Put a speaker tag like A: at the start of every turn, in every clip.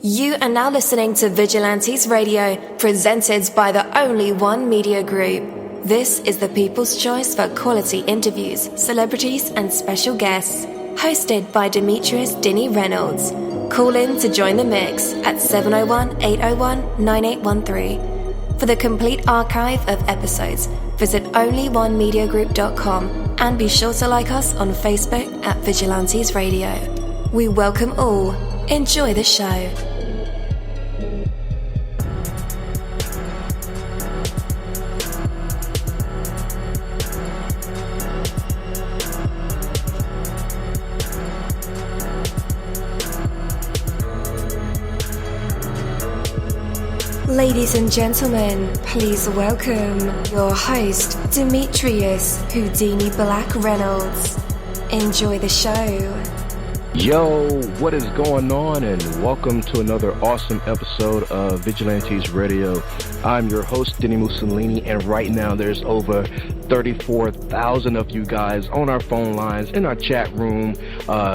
A: You are now listening to Vigilantes Radio, presented by the Only One Media Group. This is the people's choice for quality interviews, celebrities and special guests. Hosted by Demetrius Dini Reynolds. Call in to join the mix at 701-801-9813. For the complete archive of episodes, visit onlyonemediagroup.com and be sure to like us on Facebook at Vigilantes Radio. We welcome all. Enjoy the show. Ladies and gentlemen, please welcome your host, Demetrius Houdini Black Reynolds. Enjoy the show.
B: Yo, what is going on, and welcome to another awesome episode of Vigilantes Radio. I'm your host, dini-mussolini, and right now there's over 34,000 of you guys on our phone lines, in our chat room,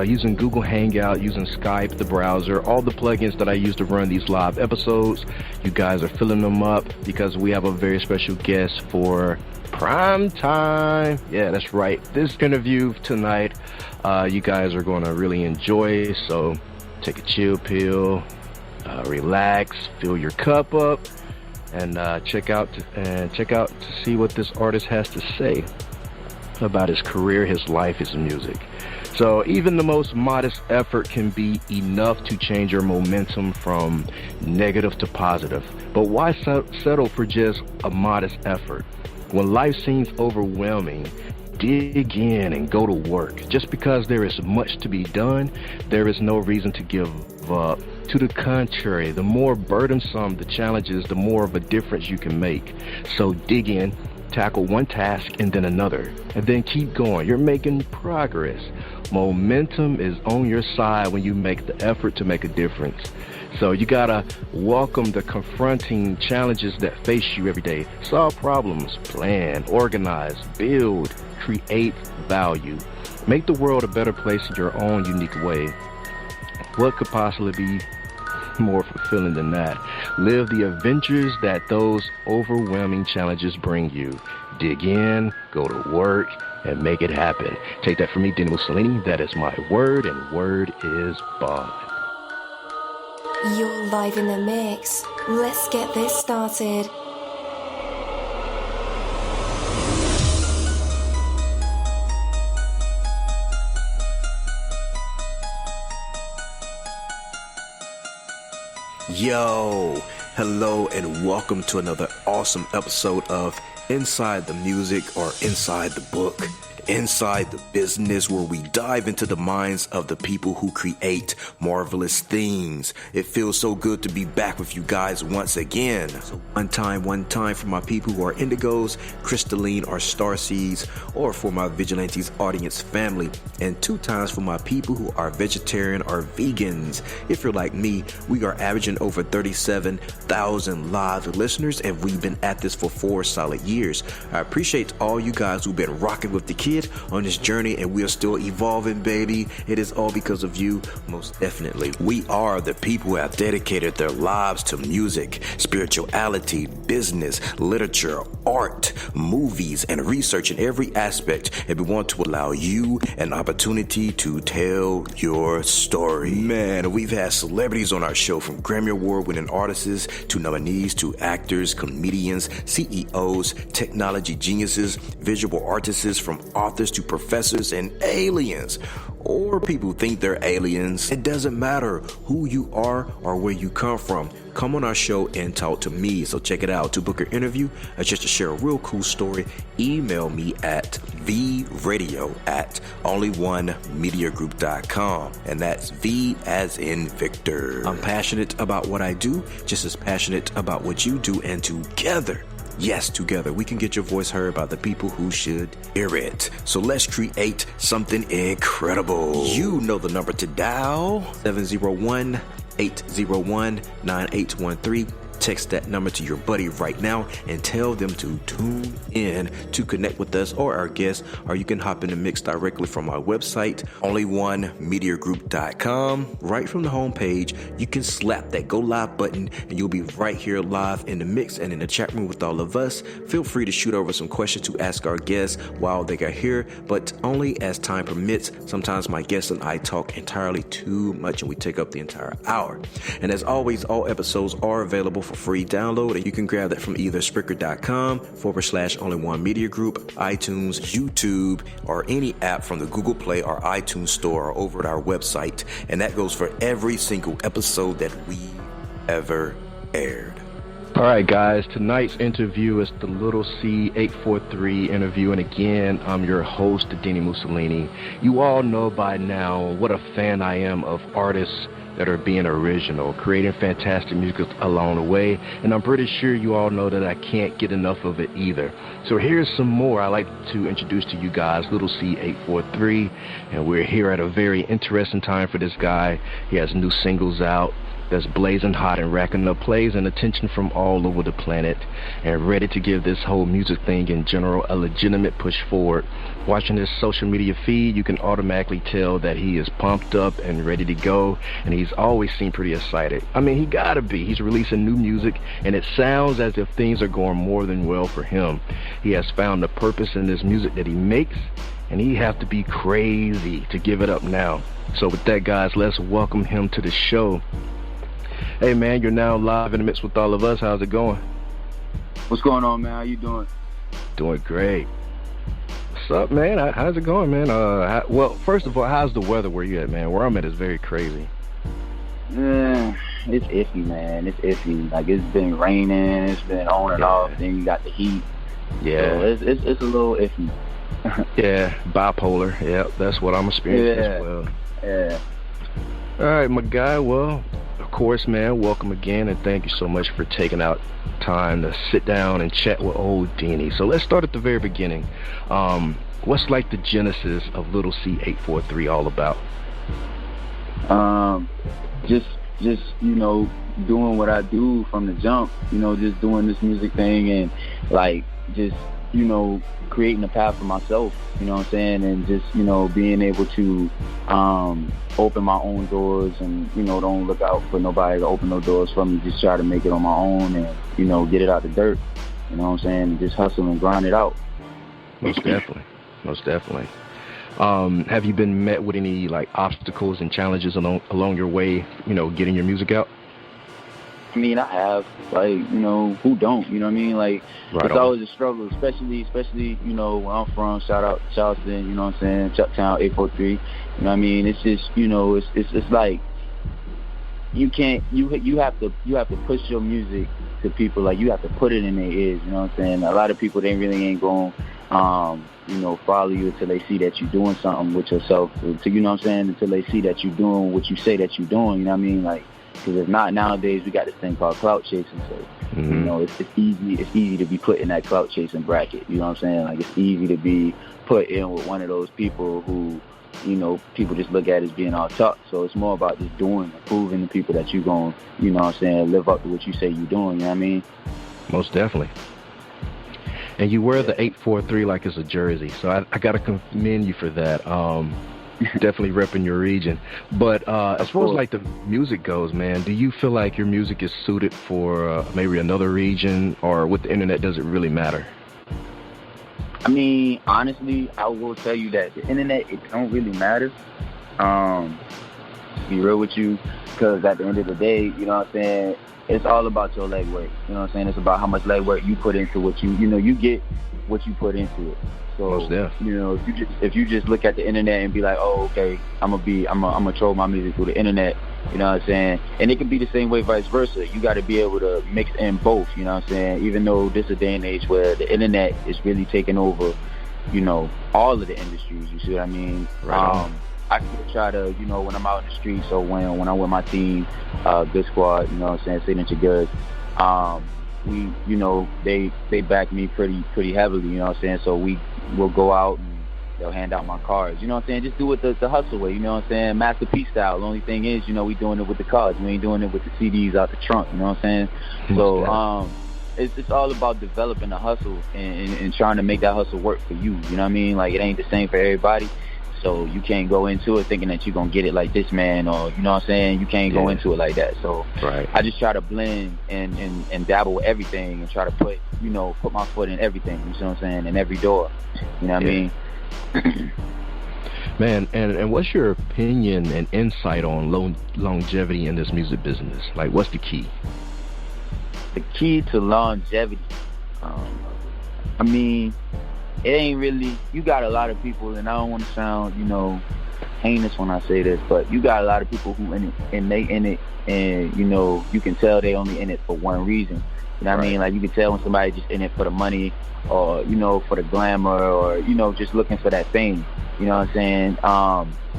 B: using Google Hangout, using Skype, the browser, all the plugins that I use to run these live episodes. You guys are filling them up because we have a very special guest for prime time. Yeah, that's right. This interview tonight, you guys are going to really enjoy. So take a chill pill, relax, fill your cup up, and check out to see what this artist has to say about his career, his life, his music. So even the most modest effort can be enough to change your momentum from negative to positive. But why settle for just a modest effort? When life seems overwhelming, dig in and go to work. Just because there is much to be done, there is no reason to give up. To the contrary, the more burdensome the challenges, the more of a difference you can make. So dig in, tackle one task and then another, and then keep going. You're making progress. Momentum is on your side when you make the effort to make a difference. So you gotta welcome the confronting challenges that face you every day. Solve problems, plan, organize, build, create value. Make the world a better place in your own unique way. What could possibly be more fulfilling than that? Live the adventures that those overwhelming challenges bring you. Dig in, go to work, and make it happen. Take that from me, dini-mussolini. That is my word, and word is bond.
A: You're live in the mix. Let's get this started.
C: Yo, hello and welcome to another awesome episode of Inside the Music, or Inside the Book, Inside the Business, where we dive into the minds of the people who create marvelous things. It feels so good to be back with you guys once again. So one time for my people who are indigos, crystalline, or starseeds, or for my Vigilantes audience family, and 2 times for my people who are vegetarian or vegans. If you're like me, we are averaging over 37,000 live listeners, and we've been at this for 4 solid years. I appreciate all you guys who've been rocking with the kid on this journey, and we are still evolving, baby. It is all because of you, most definitely. We are the people who have dedicated their lives to music, spirituality, business, literature, art, movies, and research in every aspect, and we want to allow you an opportunity to tell your story. Man, we've had celebrities on our show, from Grammy Award-winning artists to nominees to actors, comedians, CEOs, technology geniuses, visual artists, from authors to professors and aliens, or people who think they're aliens. It doesn't matter who you are or where you come from. Come on our show and talk to me. So check it out. To book an interview or just to share a real cool story, email me at vradio@onlyonemediagroup.com, and that's V as in Victor. I'm passionate about what I do, just as passionate about what you do, and together, yes, together, we can get your voice heard by the people who should hear it. So let's create something incredible. You know the number to dial, 701-801-9813. text that number to your buddy right now and tell them to tune in to connect with us or our guests, or you can hop in the mix directly from our website, onlyonemediagroup.com. Right from the homepage, you can slap that go live button and you'll be right here live in the mix and in the chat room with all of us. Feel free to shoot over some questions to ask our guests while they are here, but only as time permits. Sometimes my guests and I talk entirely too much and we take up the entire hour. And as always, all episodes are available for free download, and you can grab that from either Spreaker.com/onlyonemediagroup, iTunes, YouTube, or any app from the Google Play or iTunes Store, or over at our website. And that goes for every single episode that we ever aired.
B: All right, guys, tonight's interview is the LilC843 Interview, and again, I'm your host, dini-mussolini. You all know by now what a fan I am of artists that are being original, creating fantastic music along the way, and I'm pretty sure you all know that I can't get enough of it either. So here's some more I'd like to introduce to you guys, LilC843, and we're here at a very interesting time for this guy. He has new singles out that's blazing hot and racking up plays and attention from all over the planet, and ready to give this whole music thing in general a legitimate push forward. Watching his social media feed, you can automatically tell that he is pumped up and ready to go, and he's always seemed pretty excited. I mean, he gotta be. He's releasing new music, and it sounds as if things are going more than well for him. He has found a purpose in this music that he makes, and he have to be crazy to give it up now. So with that, guys, let's welcome him to the show. Hey, man, you're now live in the mix with all of us. How's it going?
D: What's going on, man? How you doing?
B: Doing great. What's up, man? How's it going, man? Well, first of all, how's the weather where you at, man? Where I'm at is very crazy.
D: It's iffy, man. It's iffy. Like, it's been raining. It's been on and off. Then you got the heat.
B: Yeah.
D: So it's a little iffy.
B: Yeah, bipolar. Yeah, that's what I'm experiencing as well.
D: Yeah.
B: All right, my guy. Well, of course, man, welcome again, and thank you so much for taking out time to sit down and chat with old Dini. So let's start at the very beginning. What's like the genesis of LilC843 all about?
D: Just doing what I do from the jump. Just doing this music thing and like just creating a path for myself. You know what I'm saying? And just being able to open my own doors and don't look out for nobody to open no doors for me. Just try to make it on my own and get it out the dirt. You know what I'm saying? And just hustle and grind it out.
B: Most definitely. Have you been met with any like obstacles and challenges along your way, getting your music out?
D: I mean, I have, like, who don't, you know what I mean? Like, right, it's always a struggle, especially, where I'm from. Shout out to Charleston, you know what I'm saying? Chucktown 843, you know what I mean? It's just, it's like, you have to push your music to people, like, you have to put it in their ears, you know what I'm saying? A lot of people, they really ain't going follow you until they see that you're doing something with yourself, you know what I'm saying? Until they see that you're doing what you say that you're doing, you know what I mean? Like, because if not, nowadays we got this thing called clout chasing. So it's easy to be put in that clout chasing bracket. You know what I'm saying? Like, it's easy to be put in with one of those people who people just look at as being all talk. So it's more about just doing and proving to people that you're going, you know what I'm saying, live up to what you say you're doing. You know what I mean? Most
B: definitely. And you wear the 843 like it's a jersey, so I got to commend you for that. Definitely repping your region. But as far as like the music goes, man, do you feel like your music is suited for maybe another region, or with the internet, does it really matter?
D: I mean, honestly, I will tell you that the internet, it don't really matter. To be real with you, because at the end of the day, you know what I'm saying, it's all about your legwork. You know what I'm saying? It's about how much legwork you put into what you get what you put into it. So, if you just look at the internet and be like, oh, okay, I'm gonna troll my music through the internet, you know what I'm saying? And it can be the same way, vice versa. You got to be able to mix in both, you know what I'm saying? Even though this is a day and age where the internet is really taking over, all of the industries, you see what I mean?
B: Right.
D: I try to, when I'm out in the streets, or when I'm with my team, Good Squad, you know what I'm saying, Signature Goods, we, they back me pretty heavily, you know what I'm saying? So we'll go out and, they'll hand out my cards. You know what I'm saying? Just do it the hustle way. You know what I'm saying? Master P style. The only thing is, we doing it with the cards. We ain't doing it with the CDs out the trunk. You know what I'm saying? So it's all about developing the hustle and trying to make that hustle work for you. You know what I mean? Like, it ain't the same for everybody. So you can't go into it thinking that you're going to get it like this man, or, you know what I'm saying? You can't go into it like that. So I just try to blend and dabble with everything and try to put my foot in everything, you know what I'm saying, in every door. You know what I mean?
B: Man, and what's your opinion and insight on longevity in this music business? Like, what's the key?
D: The key to longevity, I mean, it ain't really, you got a lot of people, and I don't want to sound, heinous when I say this, but you got a lot of people who in it, and they in it, and, you can tell they only in it for one reason. You know what I mean? Like, you can tell when somebody just in it for the money, or, for the glamour, or, just looking for that fame. You know what I'm saying?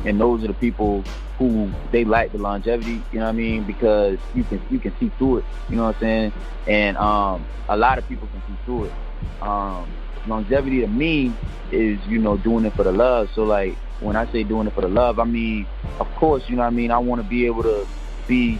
D: And those are the people who, they like the longevity, you know what I mean? Because you can see through it, you know what I'm saying? And a lot of people can see through it. Longevity to me is, doing it for the love. So, like, when I say doing it for the love, I mean, of course, you know what I mean, I want to be able to be,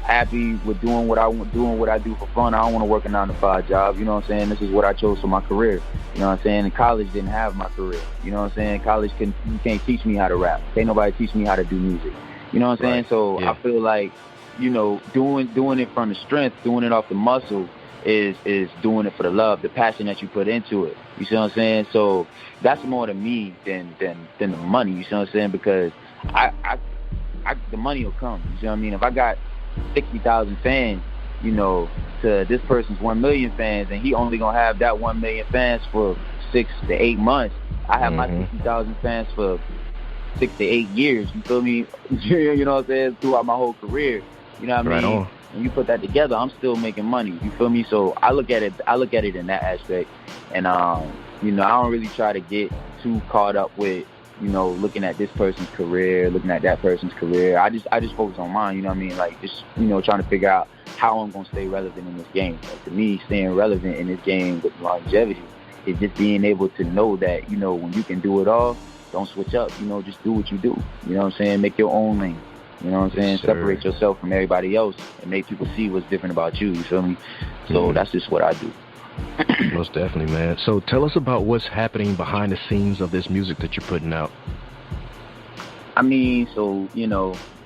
D: happy with doing what I do for fun. I don't want to work a 9-to-5 job, you know what I'm saying? This is what I chose for my career, you know what I'm saying? And college didn't have my career, you know what I'm saying? College you can't teach me how to rap. Can't nobody teach me how to do music, you know what I'm saying? So I feel like, doing it from the strength, doing it off the muscle, is doing it for the love, the passion that you put into it. You see what I'm saying? So that's more to me than the money. You see what I'm saying? Because the money will come. You see what I mean? If I got 60,000 fans, to this person's 1 million fans, and he only gonna have that 1 million fans for 6 to 8 months, I have my 60,000 fans for 6 to 8 years. You feel me? You know what I'm saying? Throughout my whole career. You know what I mean? On. When you put that together, I'm still making money. You feel me? So I look at it in that aspect, and I don't really try to get too caught up with looking at this person's career, looking at that person's career. I just focus on mine. You know what I mean? Like, just trying to figure out how I'm gonna stay relevant in this game. Like, to me, staying relevant in this game with longevity is just being able to know that when you can do it all, don't switch up. Just do what you do. You know what I'm saying? Make your own lane. You know what I'm saying?
B: Yes,
D: separate yourself from everybody else and make people see what's different about you. You feel me? So that's just what I do.
B: Most definitely, man. So tell us about what's happening behind the scenes of this music that you're putting out.
D: I mean, so,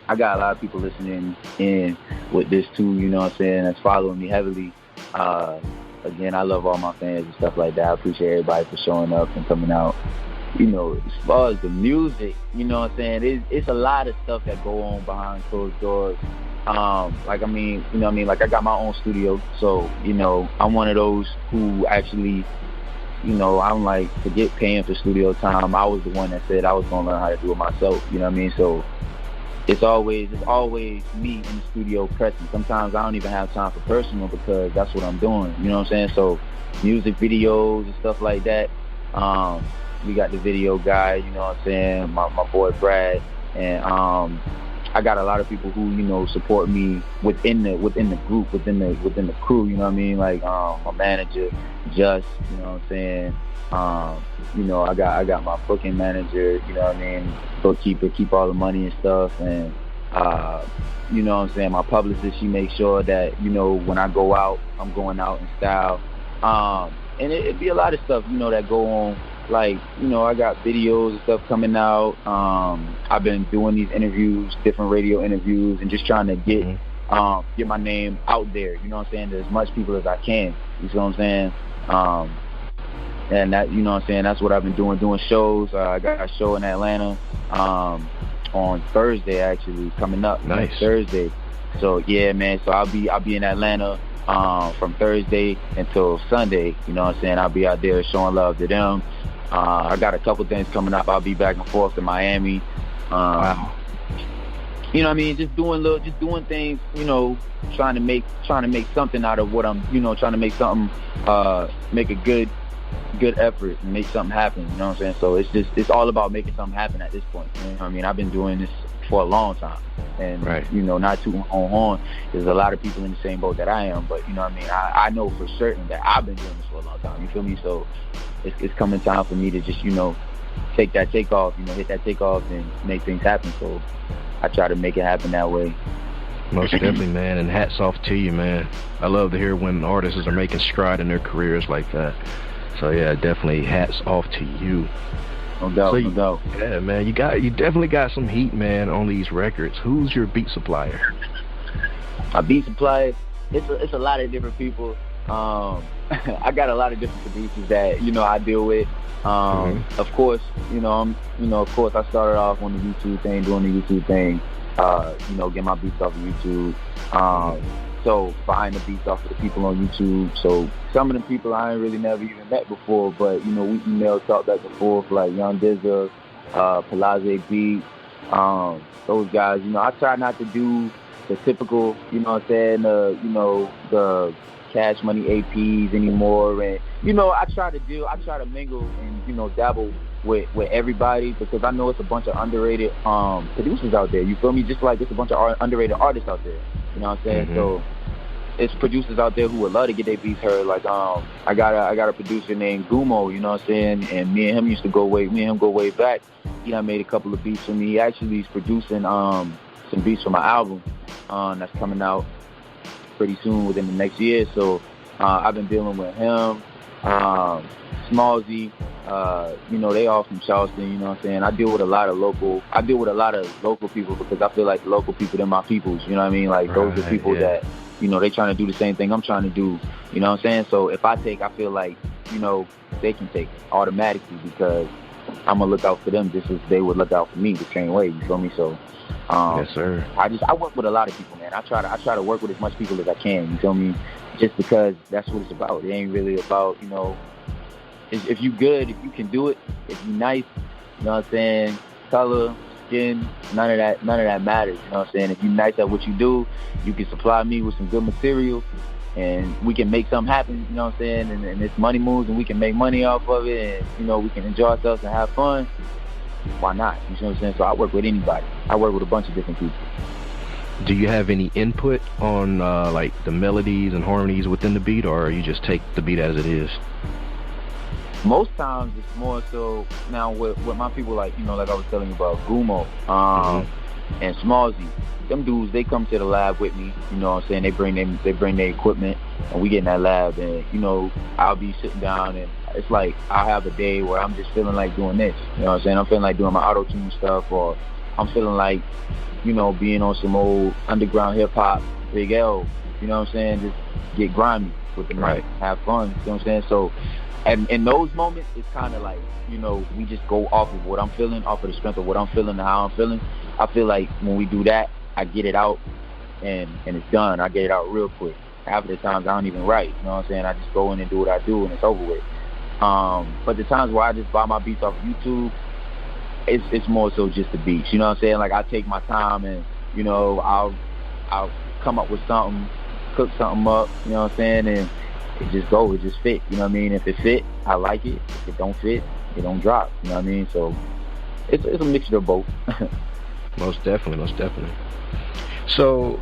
D: I got a lot of people listening in with this too, you know what I'm saying, that's following me heavily. Again, I love all my fans and stuff like that. I appreciate everybody for showing up and coming out. As far as the music, you know what I'm saying, it's a lot of stuff that go on behind closed doors. Like, I mean, like, I got my own studio, so, I'm one of those who actually, I'm like, forget paying for studio time. I was the one that said I was going to learn how to do it myself, you know what I mean? So it's always me in the studio pressing. Sometimes I don't even have time for personal because that's what I'm doing, you know what I'm saying? So music videos and stuff like that, we got the video guy, you know what I'm saying, my boy Brad, and I got a lot of people who support me within the group, within the crew, you know what I mean, like my manager Just, you know what I'm saying, I got my booking manager, you know what I mean, bookkeeper, keep all the money and stuff, and you know what I'm saying, my publicist, she makes sure that when I go out, I'm going out in style, and it'd be a lot of stuff that go on. Like, I got videos and stuff coming out. I've been doing these interviews, different radio interviews, and just trying to get my name out there, you know what I'm saying, to as much people as I can, you know what I'm saying? And that, you know what I'm saying, that's what I've been doing shows. I got a show in Atlanta on Thursday, actually, coming up.
B: Nice.
D: Next Thursday. So, yeah, man, so I'll be in Atlanta from Thursday until Sunday, you know what I'm saying? I'll be out there showing love to them. I got a couple things coming up. I'll be back and forth to Miami.
B: Wow.
D: You know what I mean? Just doing things, trying to make something out of what I'm, trying to make something, make a good effort and make something happen, you know what I'm saying? So it's all about making something happen at this point. You know what I mean? I've been doing this for a long time. And, not too on horn. There's a lot of people in the same boat that I am, but, you know what I mean? I know for certain that I've been doing this for a long time, you feel me? So it's coming time for me to just, take that takeoff, hit that takeoff and make things happen. So I try to make it happen that way.
B: Most definitely, man, and hats off to you, man. I love to hear when artists are making stride in their careers like that. So yeah, definitely hats off to you.
D: No doubt, no doubt.
B: Yeah, man, you definitely got some heat, man, on these records. Who's your beat supplier?
D: My beat supplier, it's a lot of different people. I got a lot of different producers that I deal with. Of course, of course, I started off on the YouTube thing, doing the YouTube thing. Get my beats off of YouTube. So buying the beats off of the people on YouTube. So some of the people I ain't really never even met before, but we email talk back and forth, like Young Dizza, Palazzo Beats, those guys. I try not to do the typical, the Cash Money APs anymore, and I try to mingle and dabble with everybody, because I know it's a bunch of underrated producers out there. You feel me? Just like it's a bunch of underrated artists out there. You know what I'm saying? Mm-hmm. So it's producers out there who would love to get their beats heard. Like I got a producer named Gumo. You know what I'm saying? And me and him used to go way back. He made a couple of beats for me. He actually is producing some beats for my album that's coming out pretty soon, within the next year. So I've been dealing with him, Smallzy. They all from Charleston. You know what I'm saying? I deal with a lot of local people, because I feel like the local people, they're my peoples. You know what I mean? Like those are people that they trying to do the same thing I'm trying to do. You know what I'm saying? So if I feel like they can take automatically, because I'm gonna look out for them just as they would look out for me the same way. You feel me? So
B: yes, sir.
D: I work with a lot of people, man. I try to work with as much people as I can. You feel me? Just because that's what it's about. It ain't really about if you good, if you can do it, if you nice, you know what I'm saying, color, skin, none of that matters. You know what I'm saying? If you nice at what you do, you can supply me with some good material, and we can make something happen. You know what I'm saying? And it's money moves, and we can make money off of it, and we can enjoy ourselves and have fun. Why not? You know what I'm saying? So I work with anybody. I work with a bunch of different people.
B: Do you have any input on like the melodies and harmonies within the beat, or you just take the beat as it is?
D: Most times it's more so now with my people, like like I was telling you about Gumo and Smallzy. Them dudes, they come to the lab with me. You know what I'm saying? They bring their equipment, and we get in that lab, and I'll be sitting down, and it's like I'll have a day where I'm just feeling like doing this. You know what I'm saying? I'm feeling like doing my auto-tune stuff, or I'm feeling like being on some old underground hip-hop, Big L. You know what I'm saying? Just get grimy with the mic, have fun. You know what I'm saying? So, and in those moments, it's kind of like, we just go off of what I'm feeling, off of the strength of what I'm feeling and how I'm feeling. I feel like when we do that, I get it out, and it's done. I get it out real quick. Half of the times, I don't even write. You know what I'm saying? I just go in and do what I do, and it's over with. But the times where I just buy my beats off YouTube, it's more so just the beats. You know what I'm saying? Like, I take my time, and I'll come up with something, cook something up. You know what I'm saying? And it just fit. You know what I mean? If it fit, I like it. If it don't fit, it don't drop. You know what I mean? So it's a mixture of both.
B: Most definitely. So,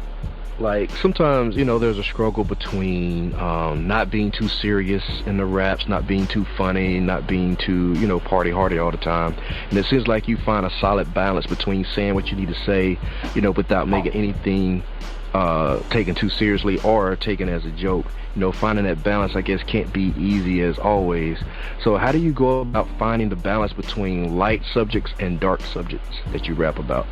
B: like, sometimes, there's a struggle between not being too serious in the raps, not being too funny, not being too, party hardy all the time. And it seems like you find a solid balance between saying what you need to say, without making anything taken too seriously or taken as a joke. Finding that balance, I guess, can't be easy as always. So how do you go about finding the balance between light subjects and dark subjects that you rap about?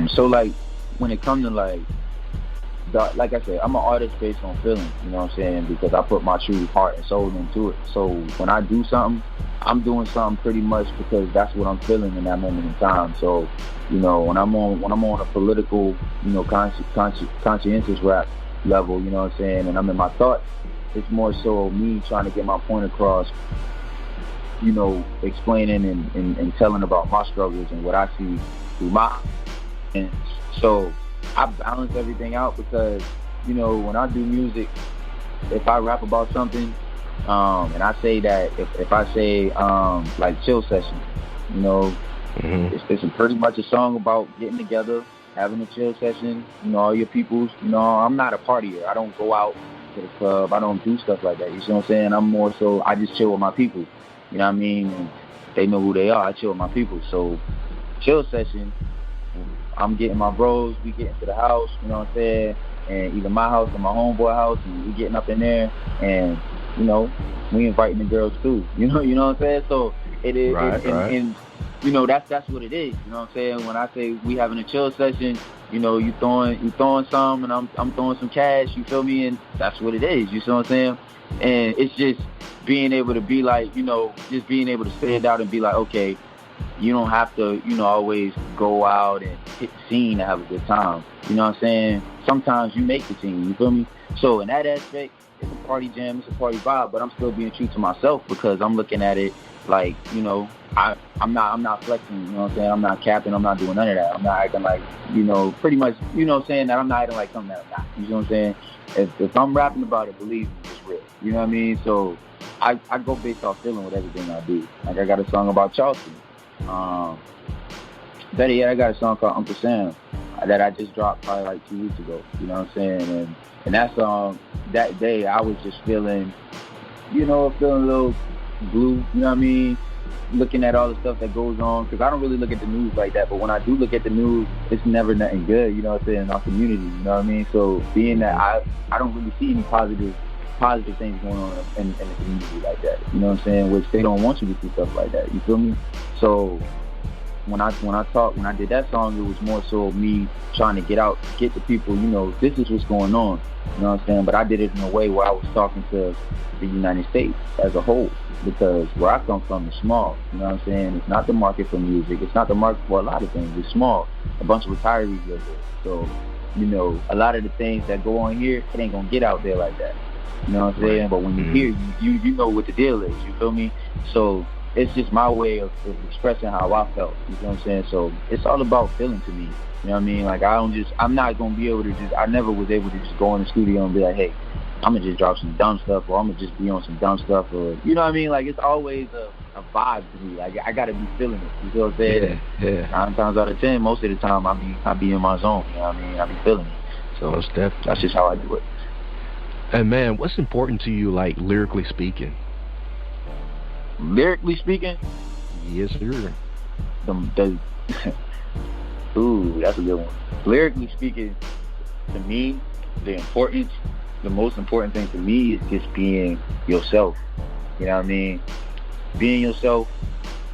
D: So, like, when it comes to, like I said, I'm an artist based on feeling, you know what I'm saying? Because I put my true heart and soul into it. So when I do something, I'm doing something pretty much because that's what I'm feeling in that moment in time. So, when I'm on a political, conscientious rap level, you know what I'm saying, and I'm in my thoughts, it's more so me trying to get my point across, explaining and telling about my struggles and what I see through my. And so I balance everything out because, when I do music, if I rap about something, and I say that, if I say, like Chill Session, it's pretty much a song about getting together, having a chill session, all your peoples. I'm not a partier. I don't go out to the club. I don't do stuff like that. You see what I'm saying? I'm more so, I just chill with my people. You know what I mean? And they know who they are. I chill with my people. So, chill session, I'm getting my bros, we getting to the house, you know what I'm saying? And either my house or my homeboy house, and we getting up in there, and, you know, we inviting the girls too. You know what I'm saying? So, it is,
B: right.
D: And you know, that's what it is. You know what I'm saying? When I say we having a chill session, you know, you throwing some, and I'm throwing some cash. You feel me? And that's what it is. You see what I'm saying? And it's just being able to be like, you know, just being able to stand out and be like, okay, you don't have to, you know, always go out and hit the scene to have a good time. You know what I'm saying? Sometimes you make the scene. You feel me? So in that aspect, it's a party jam, it's a party vibe, but I'm still being true to myself because I'm looking at it like, you know, I'm not flexing, you know what I'm saying? I'm not capping, I'm not doing none of that. I'm not acting like, you know, pretty much, you know what I'm saying, that I'm not acting like something that I'm not. You know what I'm saying? If I'm rapping about it, believe me, it's real. You know what I mean? So I go based off feeling with everything I do. Like I got a song about Charleston. Better yet, I got a song called Uncle Sam that I just dropped probably like 2 weeks ago. You know what I'm saying? And that song, that day, I was just feeling, you know, feeling a little blue, you know what I mean? Looking at all the stuff that goes on, because I don't really look at the news like that, but when I do look at the news, it's never nothing good, you know what I'm saying, in our community, you know what I mean? So being that I don't really see any positive things going on in the community like that, you know what I'm saying, which they don't want you to see stuff like that, you feel me? So when I did that song, it was more so me trying to get to people, you know, this is what's going on, you know what I'm saying? But I did it in a way where I was talking to the United States as a whole, because where I come from is small, you know what I'm saying? It's not the market for music, it's not the market for a lot of things, it's small. A bunch of retirees live there. So, you know, a lot of the things that go on here, it ain't gonna get out there like that. You know what I'm saying? Right. But when you hear, you know what the deal is, you feel me? So it's just my way of expressing how I felt, you know what I'm saying? So it's all about feeling to me, you know what I mean? Like I'm not going to be able to I never was able to just go in the studio and be like, hey, I'm going to just drop some dumb stuff, or I'm going to just be on some dumb stuff, or, you know what I mean? Like, it's always a vibe to me. Like, I got to be feeling it, you know what I'm saying? Yeah. 9 times out of 10, most of the time, I be in my zone, you know what I mean? I be feeling it. So
B: most definitely.
D: That's just how I do it.
B: And man, what's important to you, like, lyrically speaking?
D: Lyrically speaking?
B: Yes, sir.
D: Ooh, that's a good one. Lyrically speaking, to me, the most important thing to me is just being yourself. You know what I mean? Being yourself,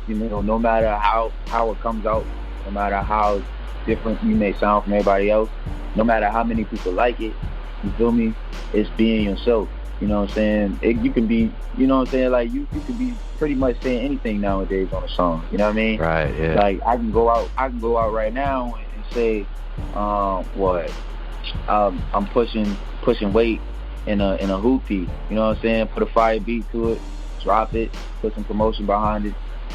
D: you know, no matter how it comes out, no matter how different you may sound from everybody else, no matter how many people like it, you feel me? It's being yourself. You know what I'm saying? You can be, you know what I'm saying? Like, you can be pretty much saying anything nowadays on a song. You know what I mean?
B: Right, yeah.
D: Like, I can go out right now and say, I'm pushing weight in a hoopty. You know what I'm saying? Put a fire beat to it, drop it, put some promotion behind it.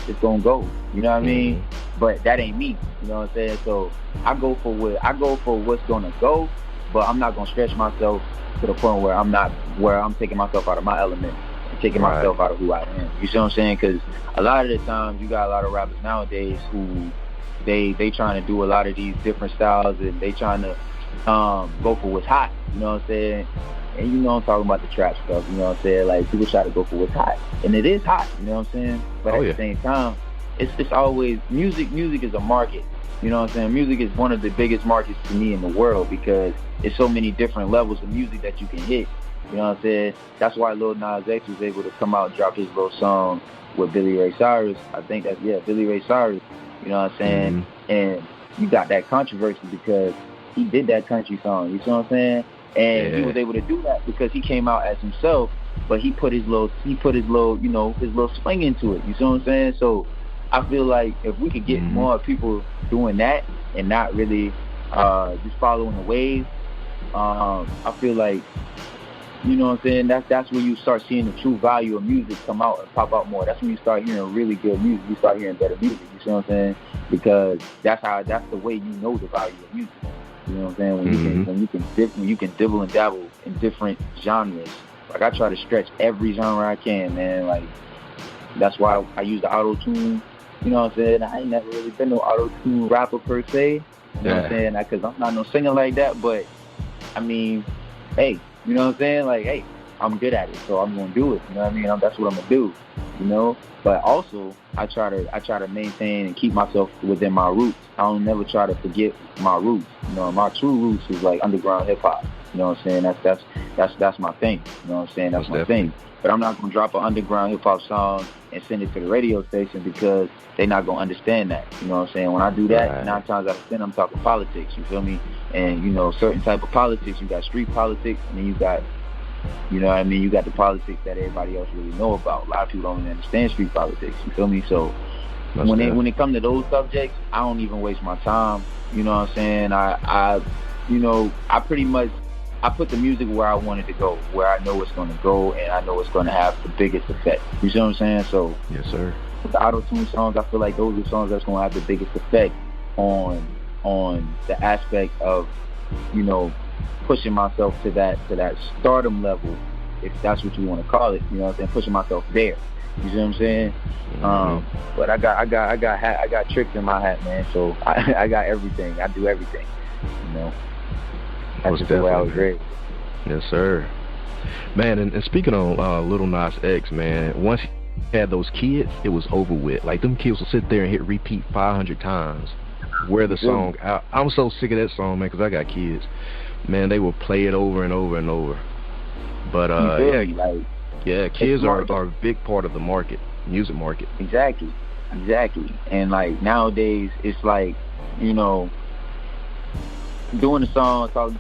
D: It's gonna go. You know what I mean? But that ain't me. You know what I'm saying? So I go for what's gonna go, but I'm not gonna stretch myself to the point where I'm taking myself out of my element and taking myself out of who I am. You see what I'm saying? Because a lot of the times you got a lot of rappers nowadays who they trying to do a lot of these different styles, and they trying to go for what's hot. You know what I'm saying? And you know I'm talking about the trap stuff. You know what I'm saying? Like, people try to go for what's hot, and it is hot. You know what I'm saying? But at the same time, it's always music. Music is a market. You know what I'm saying? Music is one of the biggest markets to me in the world, because it's so many different levels of music that you can hit. You know what I'm saying? That's why Lil Nas X was able to come out and drop his little song with Billy Ray Cyrus. I think that's, Billy Ray Cyrus. You know what I'm saying? And you got that controversy because he did that country song. You see what I'm saying? And he was able to do that because he came out as himself, but he put his little, you know, his little swing into it. You see what I'm saying? So I feel like if we could get more people doing that and not really just following the wave, I feel like, you know what I'm saying, that's when you start seeing the true value of music come out and pop out more. That's when you start hearing really good music. You start hearing better music. You see what I'm saying? Because that's the way you know the value of music. You know what I'm saying? When you can dibble and dabble in different genres. Like, I try to stretch every genre I can, man. Like, that's why I use the auto-tune. You know what I'm saying? I ain't never really been no auto-tune rapper per se. You know what I'm saying? Because I'm not no singer like that. But, I mean, hey, you know what I'm saying? Like, hey, I'm good at it, so I'm going to do it. You know what I mean? That's what I'm going to do. you know. But also, I try to maintain and keep myself within my roots. I don't never try to forget my roots. You know, my true roots is like underground hip hop. You know what I'm saying? That's my thing. You know what I'm saying? That's my thing. But I'm not gonna drop an underground hip hop song and send it to the radio station because they're not gonna understand that. You know what I'm saying? When I do that, 9 times out of 10, I'm talking politics. You feel me? And you know, certain type of politics. You got street politics, and then you got, you know what I mean? You got the politics that everybody else really know about. A lot of people don't even understand street politics. You feel me? So when it comes to those subjects, I don't even waste my time. You know what I'm saying? I pretty much, I put the music where I want it to go, where I know it's going to go, and I know it's going to have the biggest effect. You see what I'm saying? So
B: yes, sir.
D: With the auto-tune songs, I feel like those are songs that's going to have the biggest effect on the aspect of, you know, pushing myself to that stardom level, if that's what you want to call it. You know what I'm saying? Pushing myself there. You see what I'm saying? Mm-hmm. But I got tricks in my hat, man. So I got everything. I do everything. You know. That's just the way I was raised.
B: Yes, sir. Man, and speaking on Lil Nas X, man, once he had those kids, it was over with. Like, them kids will sit there and hit repeat 500 times. Wear the song out. I'm so sick of that song, man, because I got kids. Man, they will play it over and over and over. But, kids are a big part of the market, music market. Exactly. And, like, nowadays, it's like, you know, doing a song, trying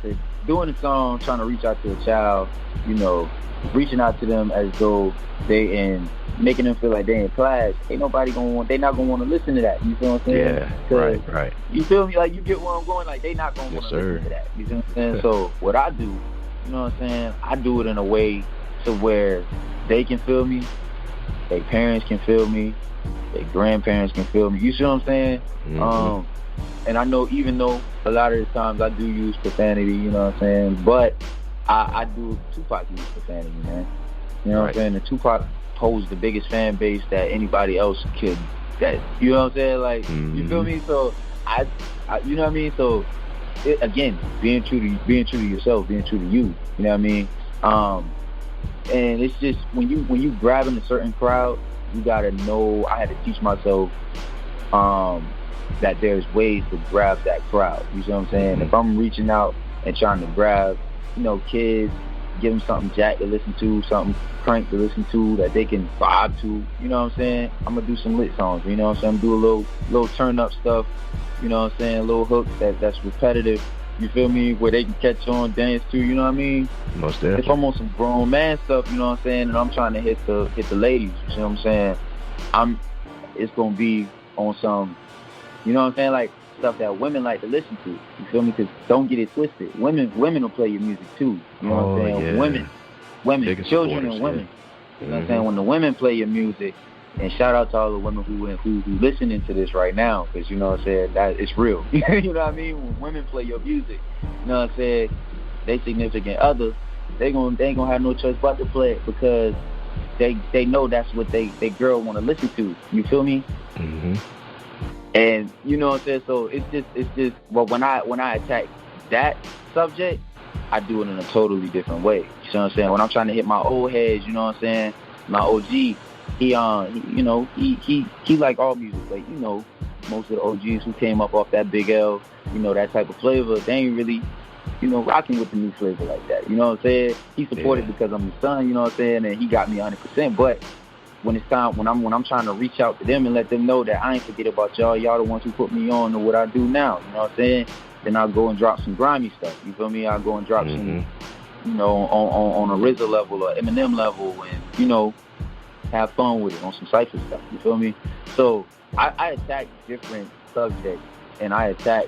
B: to reach out to a child, you know, reaching out to them as though they in, making them feel like they in class. They not gonna want to listen to that. You feel what I'm saying? Yeah, right.
D: You feel me? Like, you get where I'm going? Like, they not gonna want to listen to that. You feel what I'm saying? So what I do, you know what I'm saying? I do it in a way to where they can feel me, their parents can feel me, their grandparents can feel me. You see what I'm saying? Mm-hmm. And I know, even though a lot of the times I do use profanity, you know what I'm saying, but I do, Tupac use profanity, man. You know what I'm saying? And Tupac holds the biggest fan base that anybody else could, you know what I'm saying? Like, you feel me? So I you know what I mean? So again, being true to yourself, being true to you, you know what I mean? And it's just, when you grabbing a certain crowd, you gotta know, I had to teach myself that there's ways to grab that crowd. You see what I'm saying? If I'm reaching out and trying to grab, you know, kids, give them something jack to listen to, something crank to listen to that they can vibe to, you know what I'm saying? I'm gonna do some lit songs, you know what I'm saying? I'm do a little turn up stuff, you know what I'm saying? Little hooks that's repetitive, you feel me? Where they can catch on, dance to, you know what I mean?
B: Most definitely.
D: If I'm on some grown man stuff, you know what I'm saying, and I'm trying to hit the ladies, you see what I'm saying? It's gonna be on some, you know what I'm saying, like stuff that women like to listen to. You feel me? Because don't get it twisted. Women will play your music too. You know what I'm saying?
B: Yeah.
D: Women,
B: Biggest
D: children and women. You know what I'm saying? When the women play your music, and shout out to all the women who listening to this right now, because you know what I'm saying, that it's real. You know what I mean? When women play your music, you know what I'm saying, they significant other, they ain't gonna have no choice but to play it, because they know that's what they girl want to listen to. You feel me?
B: Mm-hmm.
D: And you know what I'm saying? So it's just well, when I attack that subject, I do it in a totally different way. You know what I'm saying? When I'm trying to hit my old heads, you know what I'm saying? My OG, he like all music, but you know, most of the OGs who came up off that Big L, you know, that type of flavor, they ain't really, you know, rocking with the new flavor like that. You know what I'm saying? He supported because I'm his son, you know what I'm saying, and he got me 100%. But when it's time, when I'm trying to reach out to them and let them know that I ain't forget about y'all the ones who put me on to what I do now, you know what I'm saying? Then I'll go and drop some grimy stuff, you feel me? I'll go and drop some, you know, on a RZA level or Eminem level, and, you know, have fun with it on some cypher stuff, you feel me? So I attack different subjects, and I attack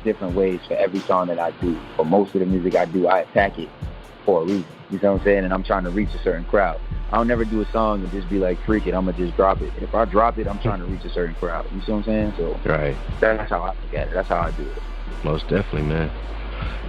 D: different ways for every song that I do. For most of the music I do, I attack it for a reason, you know what I'm saying? And I'm trying to reach a certain crowd. I'll never do a song and just be like, freak it, I'm going to just drop it. If I drop it, I'm trying to reach a certain crowd. You see what I'm saying? So that's how I look at it. That's how I do it.
B: Most definitely, man.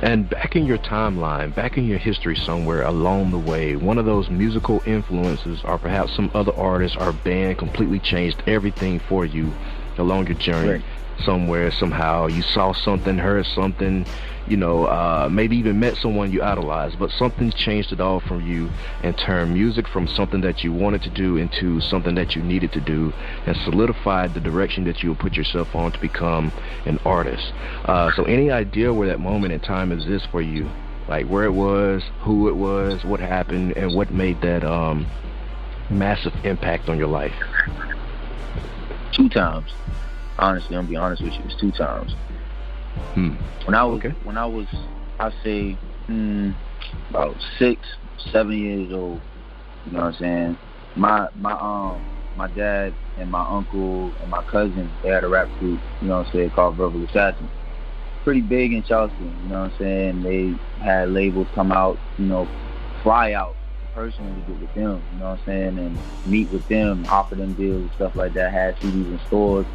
B: And back in your timeline, back in your history somewhere along the way, one of those musical influences, or perhaps some other artist or band, completely changed everything for you along your journey.
C: Right.
B: somewhere, somehow. You saw something, heard something, you know, maybe even met someone you idolized, but something changed it all from you and turned music from something that you wanted to do into something that you needed to do, and solidified the direction that you would put yourself on to become an artist. So any idea where that moment in time exists for you? Like where it was, who it was, what happened, and what made that massive impact on your life?
D: 2 times. Honestly, I'm gonna be honest with you, it's 2 times. When I was, I'd say, about 6, 7 years old. You know what I'm saying? My dad and my uncle and my cousin, they had a rap group, you know what I'm saying, called Verbal Assassins. Pretty big in Charleston, you know what I'm saying? They had labels come out, you know, fly out personally get with them, you know what I'm saying, and meet with them, offer them deals and stuff like that, had CDs in stores,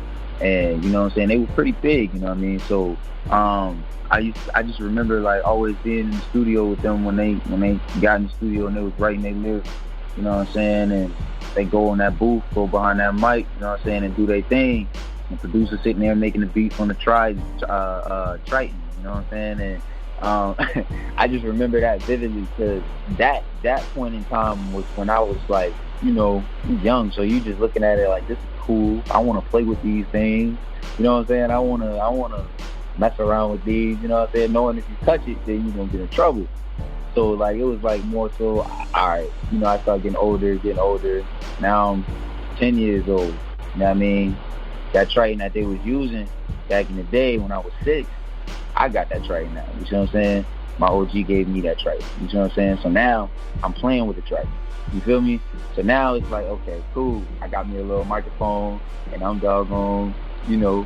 D: and you know what I'm saying, they were pretty big, you know what I mean? So I just remember like always being in the studio with them when they got in the studio and they was writing their lyrics, you know what I'm saying, and they go in that booth, go behind that mic, you know what I'm saying, and do their thing, and producer sitting there making the beats on the Triton, you know what I'm saying, and I just remember that vividly because that point in time was when I was like, you know, young, so you just looking at it like, this is cool, I want to play with these things, you know what I'm saying, I want to mess around with these, you know what I'm saying, knowing if you touch it, then you're going to get in trouble. So, like, it was, like, more so, all right, you know, I started getting older. Now I'm 10 years old, you know what I mean? That Triton that they was using back in the day when I was 6, I got that Triton now, you know what I'm saying? My OG gave me that Triton, you know what I'm saying? So now I'm playing with the Triton, you feel me? So now it's like, okay, cool, I got me a little microphone, and I'm doggone, you know,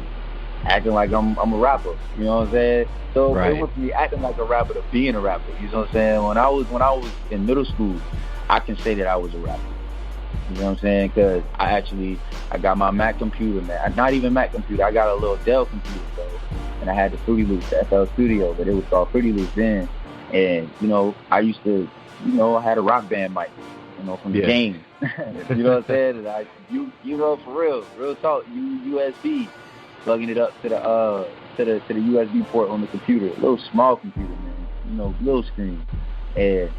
D: acting like I'm a rapper, you know what I'm saying? So It went from me acting like a rapper to being a rapper, you know what I'm saying? When I was in middle school, I can say that I was a rapper, you know what I'm saying? Because I got my Mac computer, man. Not even Mac computer, I got a little Dell computer, though. And I had the Fruity Loops, the FL Studio, but it was called Fruity Loops then. And, you know, I used to, you know, I had a rock band mic, you know, from the game. You know what I'm saying? And you know, for real talk, USB, plugging it up to the USB port on the computer, a little small computer, man, you know, little screen. And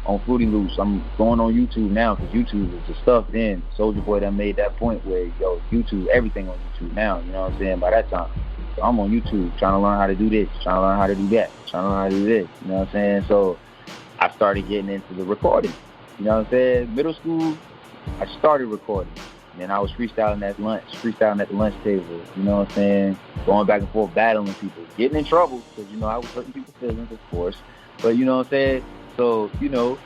D: on Fruity Loops, I'm going on YouTube now because YouTube was the stuff then. Soulja Boy that made that point where, yo, YouTube, everything on YouTube now, you know what I'm saying, by that time. So I'm on YouTube trying to learn how to do this, trying to learn how to do that, trying to learn how to do this, you know what I'm saying? So I started getting into the recording, you know what I'm saying? Middle school, I started recording. And then I was freestyling at the lunch table, you know what I'm saying? Going back and forth, battling people, getting in trouble, because, you know, I was hurting people's feelings, of course. But, you know what I'm saying? So, you know,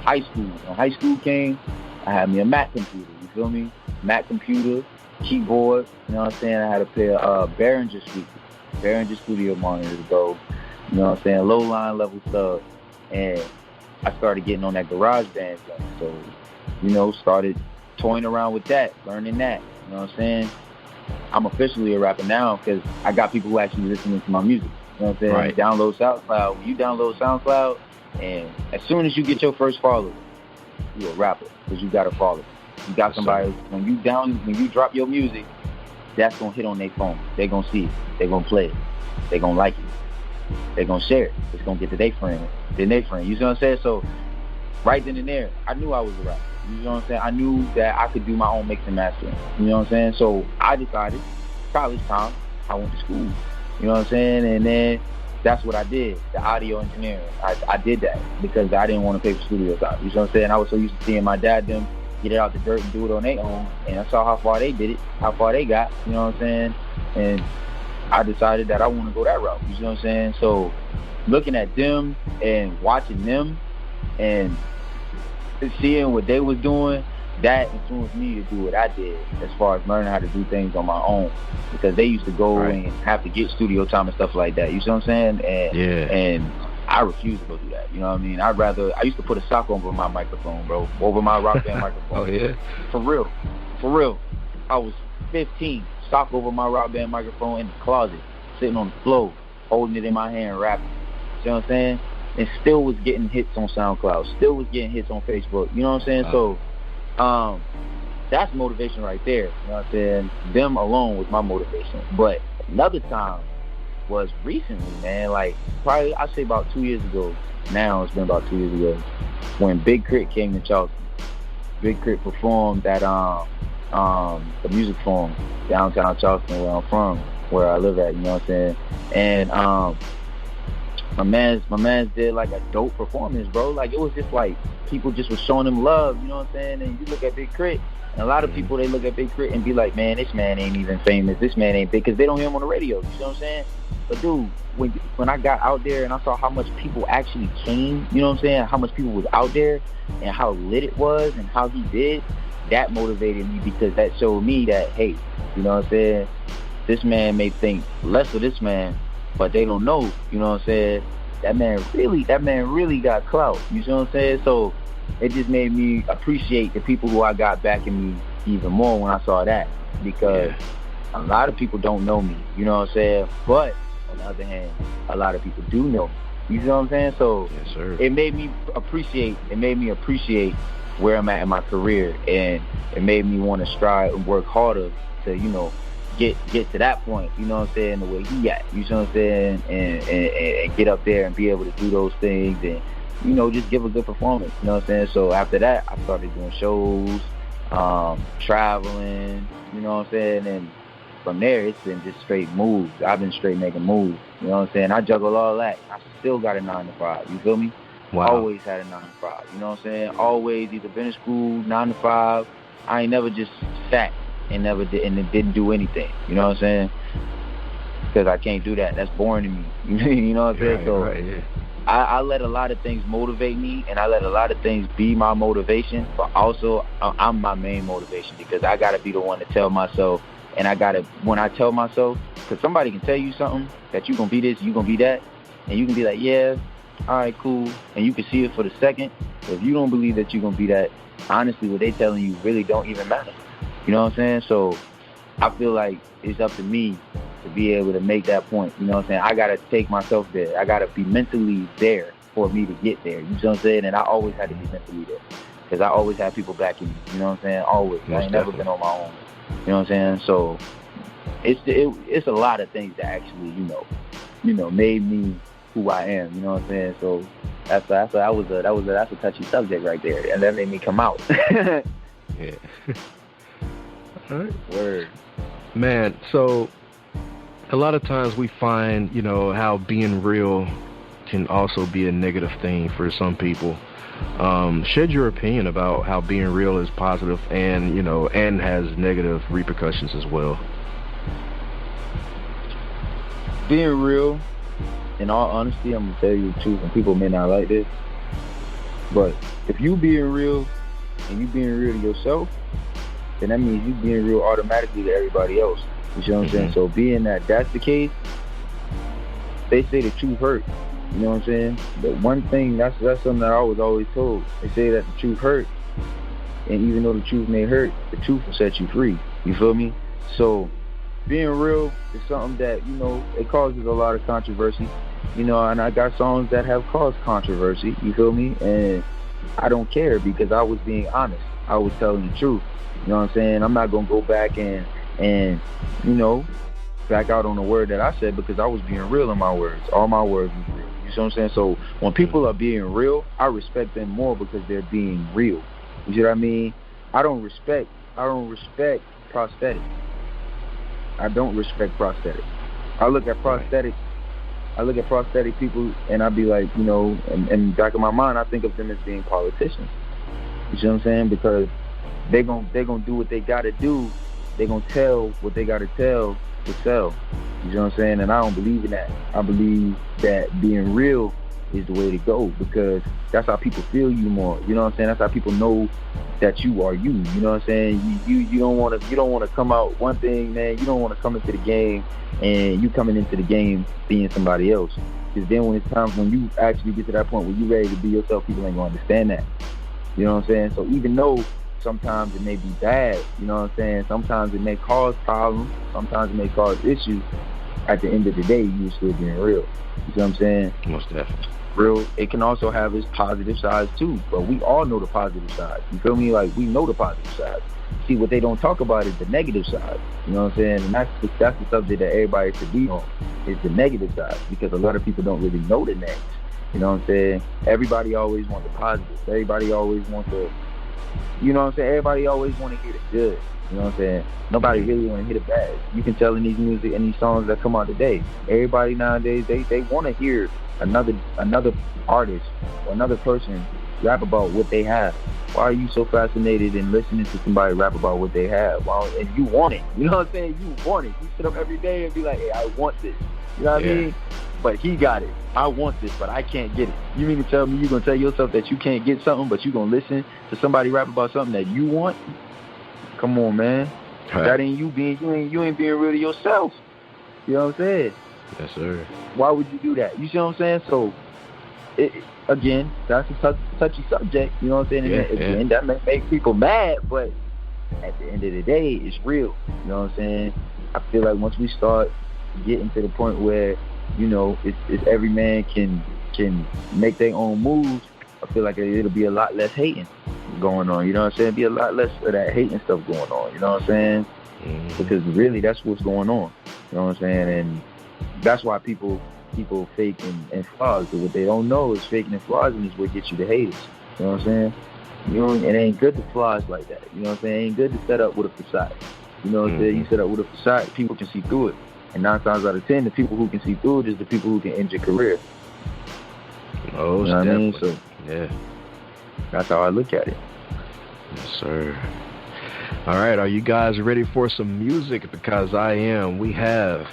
D: high school. When high school came, I had me a Mac computer, you feel me? Mac computer, keyboard, you know what I'm saying? I had a pair of Behringer speakers, Behringer studio monitors, though, you know what I'm saying? Low line level stuff. And I started getting on that GarageBand thing. So, you know, started toying around with that, learning that, you know what I'm saying? I'm officially a rapper now because I got people who actually listening to my music, you know what I'm saying?
B: Right.
D: Download SoundCloud. When you download SoundCloud, and as soon as you get your first follower, you're a rapper because you got a follower. You got somebody, when you drop your music, that's going to hit on their phone. They're going to see it. They're going to play it. They're going to like it. They're going to share it. It's going to get to their friend, then their friend. You know what I'm saying? So right then and there, I knew I was a rapper. You know what I'm saying? I knew that I could do my own mixing and mastering. You know what I'm saying? So I decided, college time, I went to school. You know what I'm saying? And then that's what I did, the audio engineering. I did that because I didn't want to pay for studio time. You know what I'm saying? I was so used to seeing my dad them get it out the dirt and do it on their own. And I saw how far they did it, how far they got. You know what I'm saying? And I decided that I want to go that route. You know what I'm saying? So looking at them and watching them and seeing what they was doing, that influenced me to do what I did as far as learning how to do things on my own, because they used to go and have to get studio time and stuff like that. You see what I'm saying? And I refused to go do that. You know what I mean? I used to put a sock over my microphone, bro, over my rock band microphone.
B: Oh yeah,
D: for real. I was 15, sock over my rock band microphone in the closet, sitting on the floor, holding it in my hand, rapping. You know what I'm saying? And still was getting hits on SoundCloud, still was getting hits on Facebook. You know what I'm saying? So that's motivation right there. You know what I'm saying? Them alone was my motivation. But another time was recently, man. Like probably I'd say about 2 years ago. Now it's been about 2 years ago when Big Crit came to Charleston. Big Crit performed at the music forum downtown Charleston, where I'm from, where I live at. You know what I'm saying? And my man's did like a dope performance, bro. Like it was just like people just was showing him love. You know what I'm saying? And you look at Big Crit. And a lot of people, they look at Big Crit and be like, man, this man ain't even famous. This man ain't big, because they don't hear him on the radio. You know what I'm saying? But, dude, when I got out there and I saw how much people actually came, you know what I'm saying, how much people was out there and how lit it was and how he did, that motivated me, because that showed me that, hey, you know what I'm saying, this man may think less of this man, but they don't know, you know what I'm saying, that man really got clout. You know what I'm saying? So it just made me appreciate the people who I got backing me even more when I saw that, because a lot of people don't know me, you know what I'm saying? But on the other hand, a lot of people do know me, you know what I'm saying? So
B: yes, sir.
D: It made me appreciate where I'm at in my career, and it made me want to strive and work harder to, you know, get to that point, you know what I'm saying, the way he at, you know what I'm saying, and get up there and be able to do those things and, you know, just give a good performance, you know what I'm saying? So after that, I started doing shows, traveling, you know what I'm saying, and from there, it's been just straight moves. I've been straight making moves, you know what I'm saying? I juggle all that. I still got a 9 to 5, you feel me?
B: Wow.
D: Always had a 9 to 5, you know what I'm saying? Always either been in school, 9 to 5. I ain't never just sat and didn't do anything, you know what I'm saying? Because I can't do that. That's boring to me, you know what I'm saying? So I let a lot of things motivate me, and I let a lot of things be my motivation, but also I'm my main motivation, because I got to be the one to tell myself, and when I tell myself, because somebody can tell you something, that you're going to be this, you're going to be that, and you can be like, yeah, all right, cool, and you can see it for the second. If you don't believe that you're going to be that, honestly, what they telling you really don't even matter. You know what I'm saying? So I feel like it's up to me to be able to make that point. You know what I'm saying? I got to take myself there. I got to be mentally there for me to get there. You know what I'm saying? And I always had to be mentally there, because I always had people backing me. You know what I'm saying? Always. I ain't never been on my own. You know what I'm saying? So it's a lot of things that actually, you know, made me who I am. You know what I'm saying? So that's a touchy subject right there, and that made me come out.
B: Yeah. All right.
D: Word.
B: Man, so a lot of times we find, you know, how being real can also be a negative thing for some people. Shed your opinion about how being real is positive and, you know, and has negative repercussions as well.
D: Being real, in all honesty, I'm gonna tell you the truth, and people may not like this, but if you being real and you being real to yourself, then that means you being real automatically to everybody else. You know what I'm saying? So being that that's the case, they say the truth hurt. You know what I'm saying? But one thing, that's something that I was always told. They say that the truth hurt, and even though the truth may hurt, the truth will set you free. You feel me? So being real is something that, you know, it causes a lot of controversy. You know, and I got songs that have caused controversy. You feel me? And I don't care, because I was being honest. I was telling the truth. You know what I'm saying? I'm not going to go back and, you know, back out on the word that I said, because I was being real in my words. All my words was real. You see what I'm saying? So when people are being real, I respect them more because they're being real. You see what I mean? I don't respect prosthetics. I don't respect prosthetics. I look at prosthetic people, and I be like, you know, and back in my mind, I think of them as being politicians. You see what I'm saying? Because they gonna do what they gotta do. They gonna tell what they gotta tell to sell. You know what I'm saying? And I don't believe in that. I believe that being real is the way to go, because that's how people feel you more. You know what I'm saying? That's how people know that you are you. You know what I'm saying? You don't want to come out one thing, man. You don't want to come into the game and you coming into the game being somebody else. Because then when it's time, when you actually get to that point where you ready to be yourself, people ain't gonna understand that. You know what I'm saying? So even though sometimes it may be bad, you know what I'm saying? Sometimes it may cause problems. Sometimes it may cause issues. At the end of the day, you're still being real. You see what I'm saying?
B: Most definitely.
D: real. It can also have its positive sides too, but we all know the positive side. You feel me? Like, we know the positive side. See, what they don't talk about is the negative side. You know what I'm saying? And that's the subject that everybody should be on, is the negative side, because a lot of people don't really know the names. You know what I'm saying? Everybody always wants the positive. Everybody always wants the, you know what I'm saying? Everybody always want to hear the good. You know what I'm saying? Nobody really want to hear the bad. You can tell in these music and these songs that come out today, everybody nowadays, they want to hear another artist or another person rap about what they have. Why are you so fascinated in listening to somebody rap about what they have? And you want it. You know what I'm saying? You want it. You sit up every day and be like, hey, I want this. You know what I mean? But he got it. I want this, but I can't get it. You mean to tell me you're going to tell yourself that you can't get something, but you're going to listen to somebody rap about something that you want? Come on, man.
B: Right.
D: That ain't you ain't being real to yourself. You know what I'm saying?
B: Yes, sir.
D: Why would you do that? You see what I'm saying? So, again, that's a touchy subject. You know what I'm saying? And that may make people mad, but at the end of the day, it's real. You know what I'm saying? I feel like once we start getting to the point where, you know, it's every man can make their own moves, I feel like it'll be a lot less hating going on. You know what I'm saying? Be a lot less of that hating stuff going on. You know what I'm saying? Mm-hmm. Because really, that's what's going on. You know what I'm saying? And that's why people fake and flaws. But what they don't know is faking and flaws, and is what gets you the haters. You know what I'm saying? It ain't good to flaws like that. You know what I'm saying? It ain't good to set up with a facade. You know what I'm saying? You set up with a facade, people can see through it. And 9 times out of 10, the people who can see through it is the people who can end your career.
B: Oh,
D: you know what I mean? So
B: yeah,
D: that's how I look at it.
B: Yes, sir. All right, are you guys ready for some music? Because I am. We have,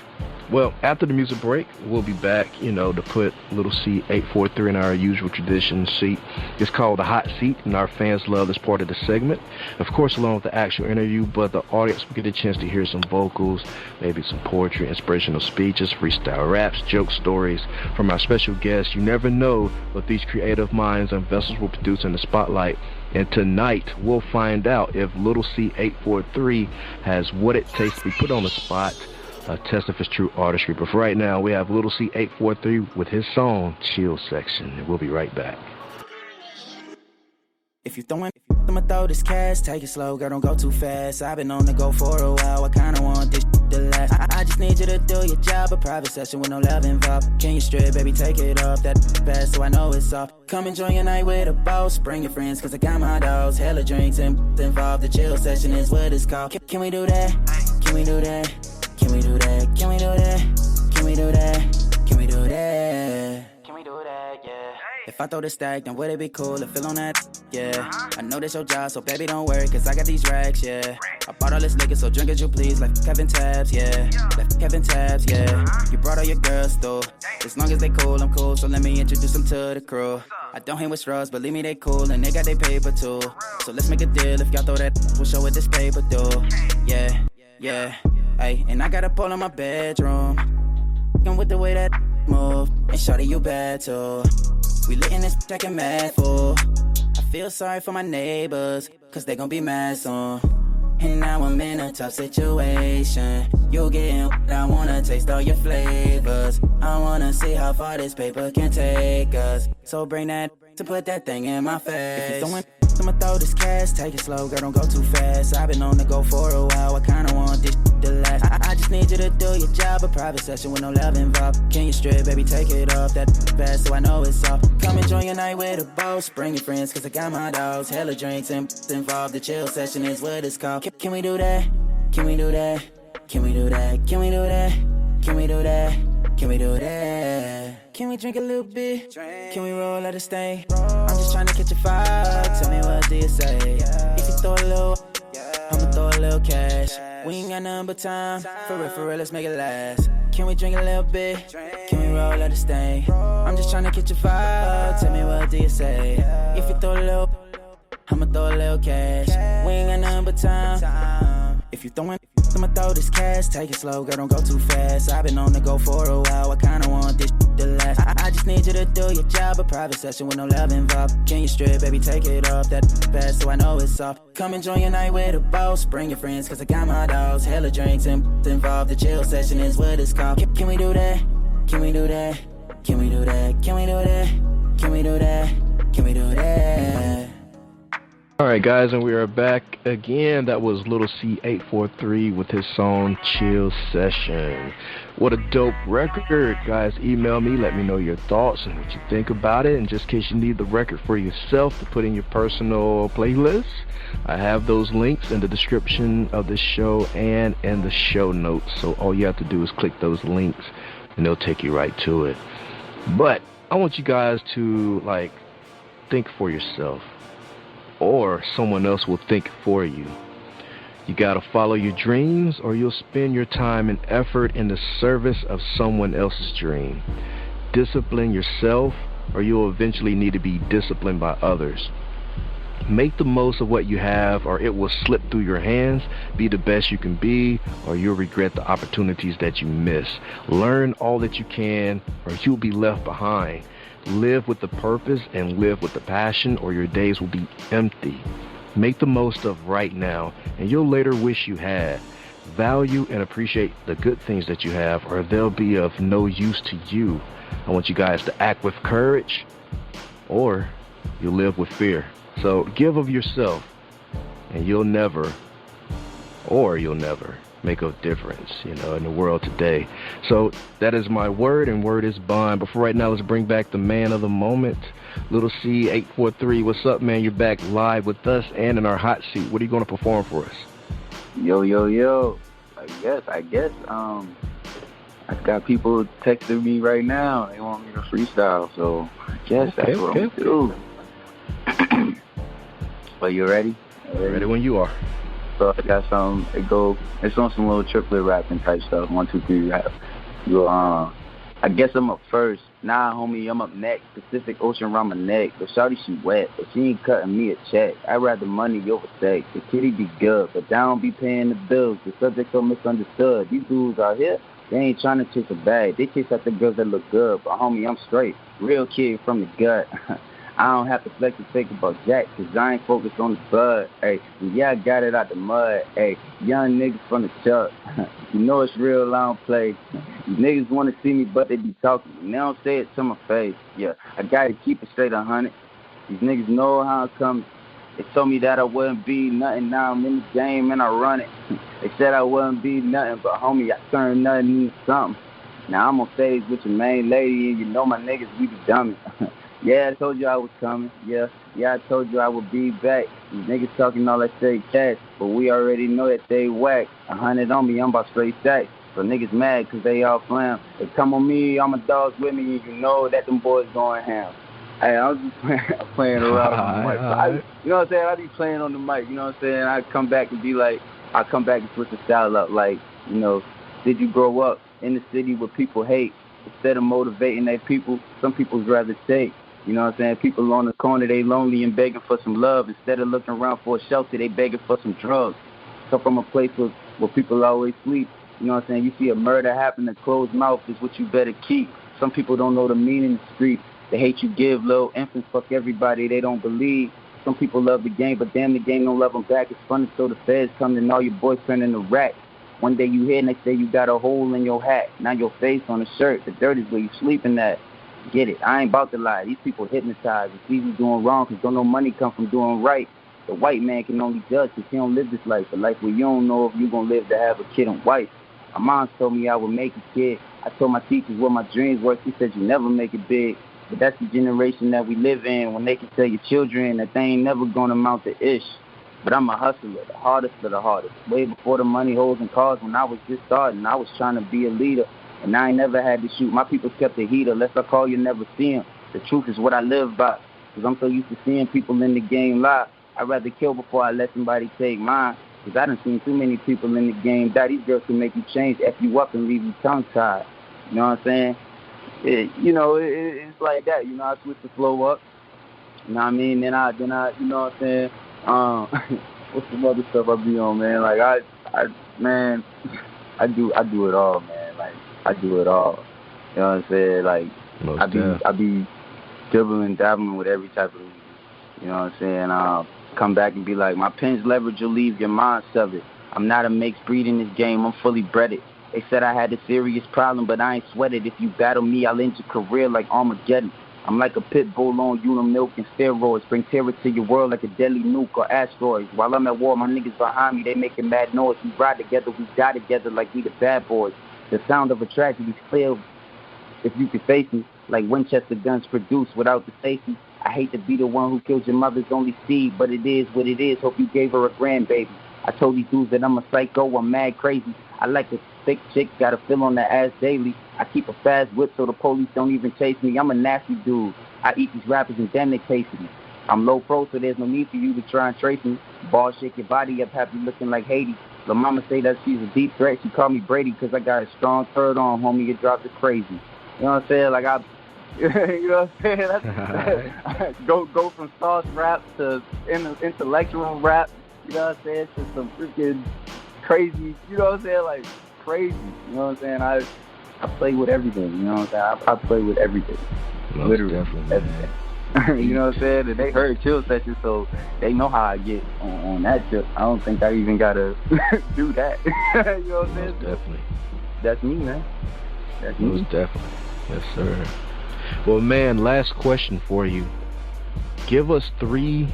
B: well, after the music break, we'll be back, to put LilC843 in our usual tradition seat. It's called the hot seat, and our fans love this part of the segment. Of course, along with the actual interview, but the audience will get a chance to hear some vocals, maybe some poetry, inspirational speeches, freestyle raps, joke stories from our special guests. You never know what these creative minds and vessels will produce in the spotlight. And tonight, we'll find out if LilC843 has what it takes to be put on the spot, a test of his true artistry. But for right now, we have LilC843 with his song, Chill Section. And we'll be right back.
E: If you I'ma throw this cash, take it slow, girl, don't go too fast. I've been on the go for a while, I kinda want this to last. I just need you to do your job, a private session with no love involved. Can you strip, baby, take it off, that fast so I know it's off. Come enjoy your night with a boss, bring your friends, cause I got my dogs. Hella drinks and involved, the chill session is what it's called. Can we do that? Can we do that? Can we do that? Can we do that? Can we do that? Can we do that? Can we do that? Yeah. If I throw the stack, then would it be cool to feel on that? Yeah. I know that's your job, so baby don't worry, cause I got these racks, yeah. I bought all this liquor, so drink as you please, like Kevin Tabs, yeah. Like Kevin Tabs, yeah. You brought all your girls, though. As long as they cool, I'm cool, so let me introduce them to the crew. I don't hang with straws, believe me, they cool, and they got their paper too. So let's make a deal, if y'all throw that, we'll show what this paper do. Yeah, yeah. Ay, and I got a pole in my bedroom, f***ing with the way that move, and shawty, you bad too. We lit in this second mad fool. I feel sorry for my neighbors, cause they gon' be mad soon. And now I'm in a tough situation. You getting I wanna taste all your flavors. I wanna see how far this paper can take us. So bring that to put that thing in my face. If you throwing, I'ma throw this cash, take it slow, girl, don't go too fast. I've been on the go for a while, I kinda want this to last. I just need you to do your job, a private session with no love involved. Can you strip, baby, take it off, that fast so I know it's off. Come enjoy your night with a boss, bring your friends, cause I got my dogs. Hella drinks and involved, the chill session is what it's called. Can we do that? Can we do that? Can we do that? Can we do that? Can we do that? Can we do that? Can we drink a little bit? Can we roll out a stain? I'm just trying to catch a vibe. Tell me what do you say? If you throw a little, I'ma throw a little cash. We ain't got nothing but time. For real, let's make it last. Can we drink a little bit? Can we roll out a stain? I'm just trying to catch a vibe. Tell me what do you say? If you throw a little, I'ma throw a little cash. We ain't got nothing but time. If you throwing, I'ma throw this cash, take it slow, girl, don't go too fast. I've been on the go for a while, I kinda want this to last. I just need you to do your job, a private session with no love involved. Can you strip, baby, take it off, that fast so I know it's off. Come enjoy your night with a boss, bring your friends, cause I got my dogs. Hella drinks and involved, the chill session is what it's called. Can we do that? Can we do that? Can we do that? Can we do that? we do that? Can we do that?
B: All right, guys, and we are back again. That was LilC843 with his song Chill Session. What a dope record. Guys, email me, let me know your thoughts and what you think about it. And just in case you need the record for yourself to put in your personal playlist, I have those links in the description of this show and in the show notes. So all you have to do is click those links and they'll take you right to it. But I want you guys to think for yourself, or someone else will think for you. You gotta follow your dreams, or you'll spend your time and effort in the service of someone else's dream. Discipline yourself, or you'll eventually need to be disciplined by others. Make the most of what you have, or it will slip through your hands. Be the best you can be, or you'll regret the opportunities that you miss. Learn all that you can, or you'll be left behind. Live with the purpose and live with the passion, or your days will be empty. Make the most of right now, and you'll later wish you had. Value and appreciate the good things that you have, or they'll be of no use to you. I want you guys to act with courage, or you'll live with fear. So give of yourself, and you'll never make a difference, in the world today. So that is my word, and word is bond. But for right now, let's bring back the man of the moment, LilC843. What's up, man? You're back live with us and in our hot seat. What are you going to perform for us?
D: Yo. I guess. I got people texting me right now. They want me to freestyle, so I guess that's what I'm going to do. But you ready?
B: Ready when you are.
D: So I got some. It's on some little triplet rapping type stuff. 1, 2, 3 rap. I guess I'm up first. Nah, homie, I'm up next. Pacific Ocean around my neck. But shawty, she wet, but she ain't cutting me a check. I'd rather money over sex. The kitty be good, but they don't be paying the bills. The subject so misunderstood. These dudes out here, they ain't trying to chase a bag. They chase after girls that look good. But homie, I'm straight. Real kid from the gut. I don't have to flex and think about Jack, cause I ain't focused on the bud. Hey, yeah, I got it out the mud. Hey, young niggas from the chuck. You know it's real, I don't play. These niggas want to see me, but they be talking. And they don't say it to my face. Yeah, I gotta keep it straight 100. These niggas know how I'm coming. They told me that I wouldn't be nothing. Now I'm in the game and I run it. They said I wouldn't be nothing, but homie, I turned nothing into something. Now I'm on stage with your main lady, and you know my niggas, we be dummy. Yeah, I told you I was coming. Yeah, I told you I would be back. These niggas talking all that straight cash, but we already know that they whack. 100 on me, I'm about straight stacks. So niggas mad cause they all flam. They come on me, all my dogs with me, and you know that them boys going ham. Hey, I was just playing around on the mic. You know what I'm saying? I be playing on the mic, you know what I'm saying? I come back and be like, I come back and switch the style up. Like, did you grow up in the city where people hate? Instead of motivating their people, some people's rather take. You know what I'm saying? People on the corner, they lonely and begging for some love. Instead of looking around for a shelter, they begging for some drugs. So from a place where people always sleep, you know what I'm saying? You see a murder happen, a closed mouth is what you better keep. Some people don't know the meaning of the street. They hate you give, little infants, fuck everybody, they don't believe. Some people love the game, but damn, the game don't love them back. It's funny, so the feds come and all your boys turn into rats. One day you here, next day you got a hole in your hat. Now your face on the shirt, the dirt is where you sleeping at. Get it? I ain't about to lie. These people hypnotized. It's easy doing wrong because don't know money come from doing right. The white man can only judge because he don't live this life. A life where you don't know if you're going to live to have a kid and wife. My mom told me I would make a kid. I told my teachers what my dreams were. She said you never make it big. But that's the generation that we live in when they can tell your children that they ain't never going to amount to ish. But I'm a hustler, the hardest of the hardest. Way before the money, hoes, and cars, when I was just starting, I was trying to be a leader. And I ain't never had to shoot. My people kept the heat. Unless I call you, never see them. The truth is what I live by. Because I'm so used to seeing people in the game lie. I'd rather kill before I let somebody take mine. Because I done seen too many people in the game die. These girls can make you change, F you up, and leave you tongue-tied. You know what I'm saying? It's like that. I switch the flow up. You know what I mean? Then I you know what I'm saying? What's some other stuff I be on, man? Like, I do it all, man. Like, I do it all. You know what I'm saying? Like, I be dribbling, dabbling with every type of music. You know what I'm saying? Come back and be like, my pen's leverage will leave your mind severed. I'm not a mixed breed in this game. I'm fully breaded. They said I had a serious problem, but I ain't sweated. If you battle me, I'll end your career like Armageddon. I'm like a pit bull on Unum milk and steroids. Bring terror to your world like a deadly nuke or asteroids. While I'm at war, my niggas behind me, they making mad noise. We ride together, we die together like we the bad boys. The sound of a tragedy's clear if you can face me. Like Winchester guns produced without the safety. I hate to be the one who killed your mother's only seed, but it is what it is. Hope you gave her a grandbaby. I told these dudes that I'm a psycho, I'm mad crazy. I like a thick chick, got a feel on the ass daily. I keep a fast whip so the police don't even chase me. I'm a nasty dude. I eat these rappers and damn they taste me. I'm low pro, so there's no need for you to try and trace me. Ball shake your body up, have you looking like Haiti. La mama say that she's a deep threat. She called me Brady because I got a strong third on, homie. It dropped it crazy. You know what I'm saying? Like you know what I'm saying? Go from sauce rap to intellectual rap. You know what I'm saying? To some freaking crazy. You know what I'm saying? Like crazy. You know what I'm saying? I play with everything. You know what I'm saying? I play with everything.
B: Most
D: literally
B: definitely,
D: everything. You know what I'm saying? And they heard chill sessions, so they know how I get on that tip. I don't think I even gotta do that. You know what I'm saying?
B: Most definitely.
D: That's me, man. That's me.
B: Most definitely. Yes, sir. Well, man, last question for you. Give us 3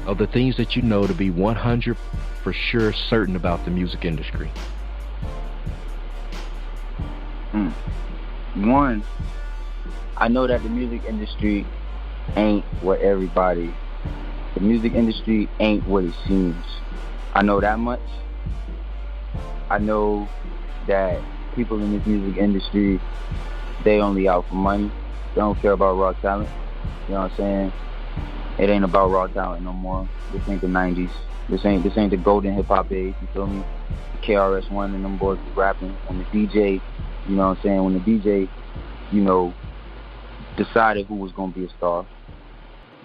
B: of the things that you know to be 100% for sure certain about the music industry.
D: 1, I know that the music industry ain't what the music industry ain't what it seems. I know that much. I know that people in this music industry, they only out for money. They don't care about raw talent. You know what I'm saying? It ain't about raw talent no more. This ain't the 90s. This ain't the golden hip hop age, you feel me? The KRS-One and them boys was rapping. When the DJ, you know what I'm saying? When the DJ, you know, decided who was gonna be a star.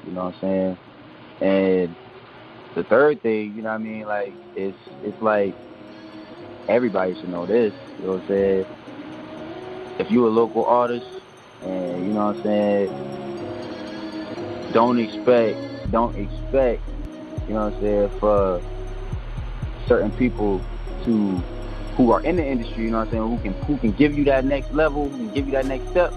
D: You know what I'm saying? And the third thing, you know what I mean, like it's like everybody should know this, you know what I'm saying? If you a local artist and you know what I'm saying, don't expect, you know what I'm saying, for certain people who are in the industry, you know what I'm saying, who can give you that next level, who can give you that next step.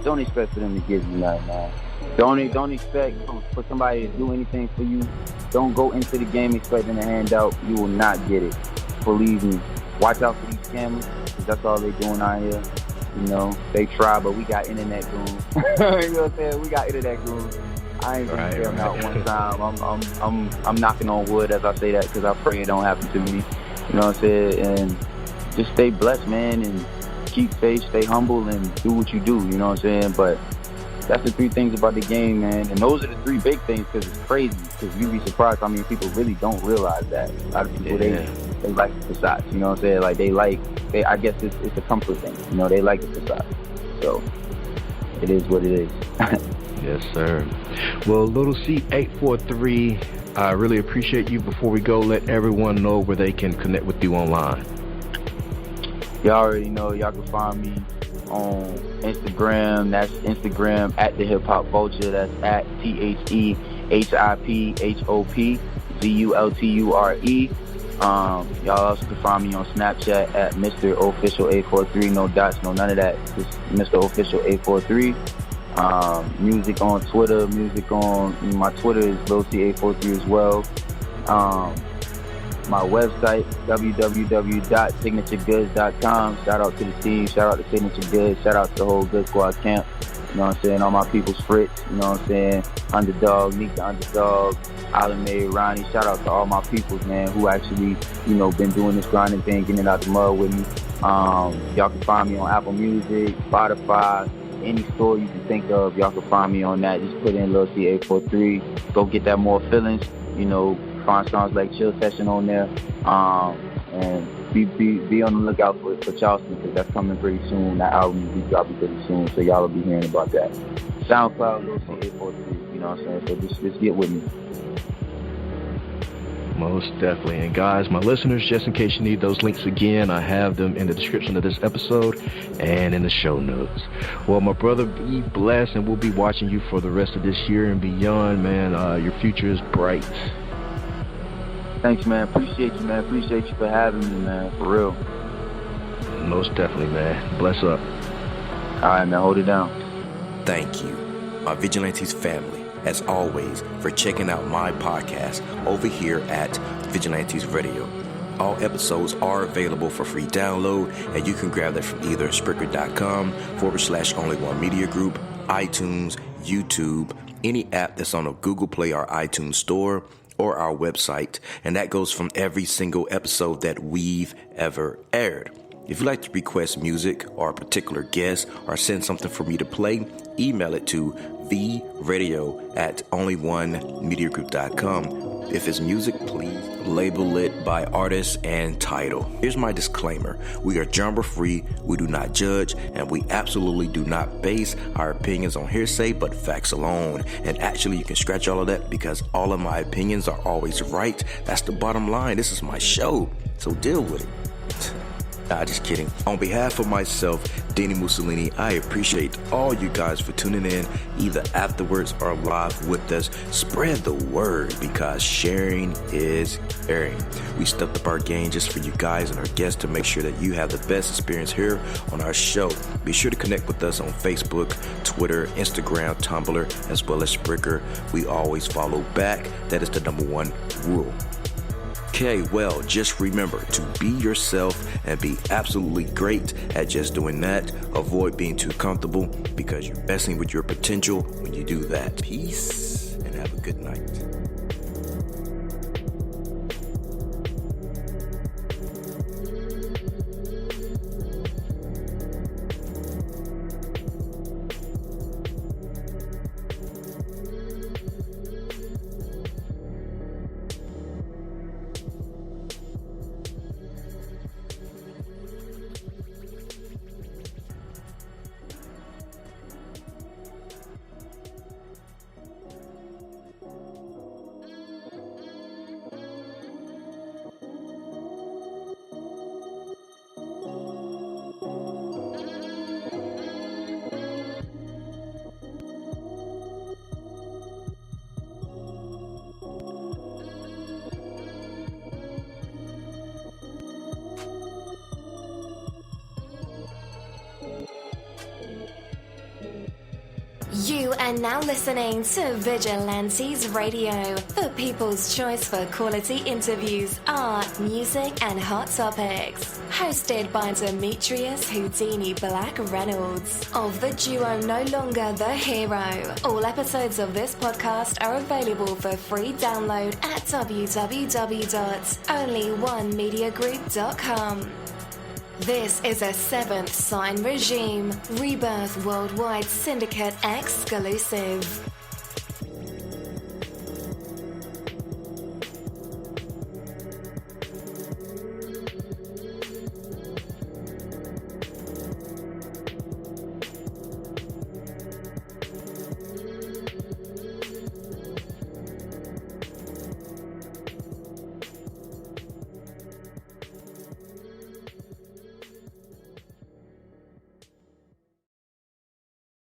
D: Don't expect for them to give you nothing, man. Don't expect for somebody to do anything for you. Don't go into the game expecting a handout. You will not get it. Believe me. Watch out for these scammers, because that's all they doing out here. You know, they try, but we got internet goons. You know what I'm saying? We got internet goons. I ain't gonna fail out one time. I'm knocking on wood as I say that, because I pray it don't happen to me. You know what I'm saying? And just stay blessed, man, and keep faith, stay humble, and do what you do, you know what I'm saying? But that's the 3 things about the game, man. And those are the 3 big things, because it's crazy. Because you'd be surprised how many people really don't realize that. A lot of people, they like the facades, you know what I'm saying? Like, I guess it's a comfort thing. You know, they like the facade. So, it is what it is.
B: Yes, sir. Well, LilC843, I really appreciate you. Before we go, let everyone know where they can connect with you online.
C: Y'all already know, y'all can find me on Instagram. That's Instagram at the Hip Hop Vulture. That's at THEHIPHOPVULTURE. Y'all also can find me on Snapchat at Mr. Official 843. No dots, no none of that. Just Mr. Official 843. Music on Twitter. My Twitter is LilC843 as well. My website, www.signaturegoods.com. Shout out to the team, shout out to Signature Goods, shout out to the whole Good Squad camp. You know what I'm saying? All my people's Fritz, you know what I'm saying? Underdog, Meek the Underdog, Alamay, Ronnie. Shout out to all my peoples, man, who actually, you know, been doing this grinding thing, getting it out the mud with me. Y'all can find me on Apple Music, Spotify, any store you can think of. Y'all can find me on that. Just put in LilC843. Go get that More Feelings, you know. Find songs like Chill Session on there, and be on the lookout for Charleston, because that's coming pretty soon. That album will be dropping pretty soon, so y'all will be hearing about that. SoundCloud, LilC843, you know what I'm saying? So just get with me.
B: Most definitely. And guys, my listeners, just in case you need those links again, I have them in the description of this episode and in the show notes. Well, my brother, be blessed, and we'll be watching you for the rest of this year and beyond, man. Your future is bright.
D: Thanks, man. Appreciate you, man. Appreciate you for having me, man. For real.
B: Most definitely, man. Bless up.
D: All right, man. Hold it down.
C: thank you, my Vigilantes family, as always, for checking out my podcast over here at Vigilantes Radio. All episodes are available for free download, and you can grab that from either Spreaker.com/only1mediagroup, iTunes, YouTube, any app that's on a Google Play or iTunes store, or our website. And that goes from every single episode that we've ever aired. If you'd like to request music or a particular guest or send something for me to play, email it to vradio@only1mediagroup.com. If it's music, please label it by artist and title. Here's my disclaimer. We are genre free, we do not judge, and we absolutely do not base our opinions on hearsay but facts alone. And actually, you can scratch all of that because all of my opinions are always right. That's the bottom line. This is my show, so deal with it. Nah, just kidding. On behalf of myself, dini-mussolini, I appreciate all you guys for tuning in, either afterwards or live with us. Spread the word because sharing is caring. We stepped up our game just for you guys and our guests to make sure that you have the best experience here on our show. Be sure to connect with us on Facebook, Twitter, Instagram, Tumblr, as well as Spreaker. We always follow back. That is the number one rule. Okay, well, just remember to be yourself and be absolutely great at just doing that. Avoid being too comfortable because you're messing with your potential when you do that. Peace and have a good night.
A: You are now listening to Vigilantes Radio, the people's choice for quality interviews, art, music, and hot topics. Hosted by Demetrius Houdini Black Reynolds of the duo No Longer the Hero. All episodes of this podcast are available for free download at www.only1mediagroup.com. This is a Seventh Sign Regime Rebirth Worldwide Syndicate exclusive.